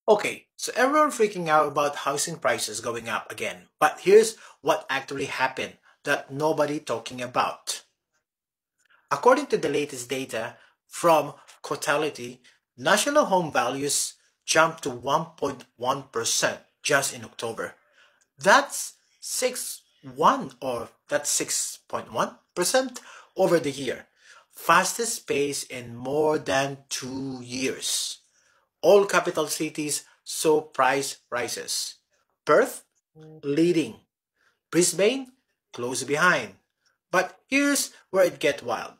Okay, so everyone freaking out about housing prices going up again. But here's what actually happened that nobody talking about. According to the latest data from Cotality, national home values jumped to 1.1% just in October. That's 6.1% over the year. Fastest pace in more than 2 years. All capital cities saw price rises. Perth leading, Brisbane close behind. But here's where it gets wild.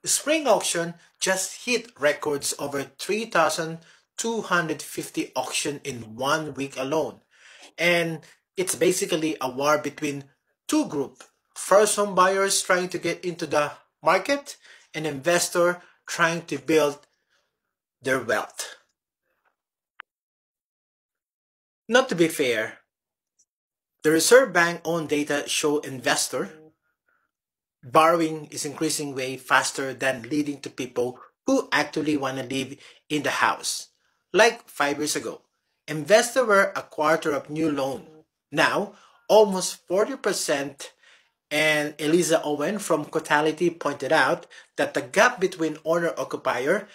The spring auction just hit records over 3,250 auction in 1 week alone. And it's basically a war between two groups. First home buyers trying to get into the market and investor trying to build their wealth. Not to be fair, the Reserve Bank own data show investor borrowing is increasing way faster than leading to people who actually want to live in the house. Like 5 years ago, investors were a quarter of new loan. Now, almost 40%. And Eliza Owen from Cotality pointed out that the gap between owner-occupier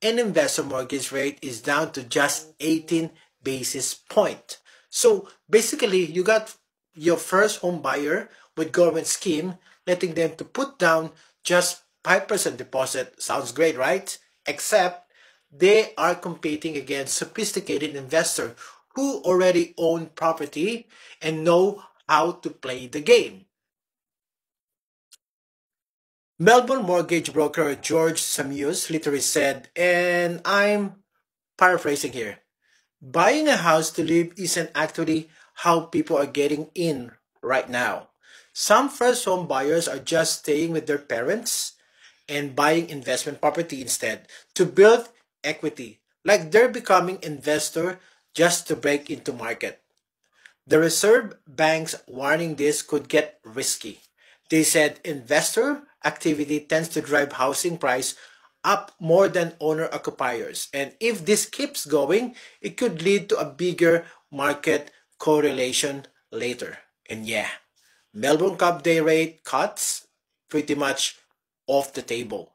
and investor mortgage rate is down to just 18 basis point. So basically, you got your first home buyer with government scheme letting them to put down just 5% deposit. Sounds great, right? Except they are competing against sophisticated investor who already own property and know how to play the game. Melbourne mortgage broker George Samius literally said, and I'm paraphrasing here, buying a house to live isn't actually how people are getting in right now. Some first home buyers are just staying with their parents and buying investment property instead to build equity. Like they're becoming investor just to break into market. The Reserve Bank's warning this could get risky. They said investor activity tends to drive housing price up more than owner occupiers. And if this keeps going, it could lead to a bigger market correlation later. And yeah, Melbourne Cup day rate cuts pretty much off the table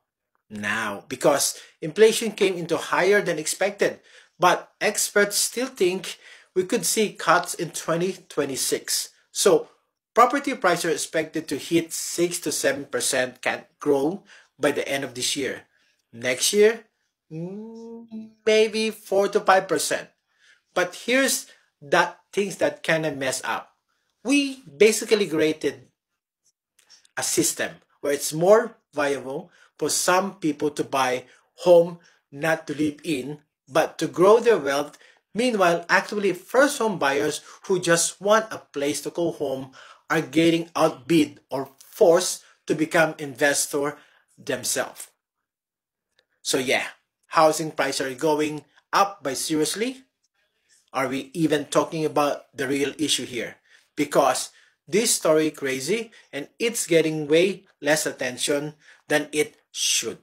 now because inflation came into higher than expected. But experts still think we could see cuts in 2026. So property prices are expected to hit 6 to 7% can grow by the end of this year. Next year, maybe 4 to 5%. But here's that things that kind of mess up. We basically created a system where it's more viable for some people to buy home not to live in but to grow their wealth. Meanwhile, actually first home buyers who just want a place to call home are getting outbid or forced to become investor themselves. So yeah, housing prices are going up by seriously. Are we even talking about the real issue here? Because this story crazy and it's getting way less attention than it should.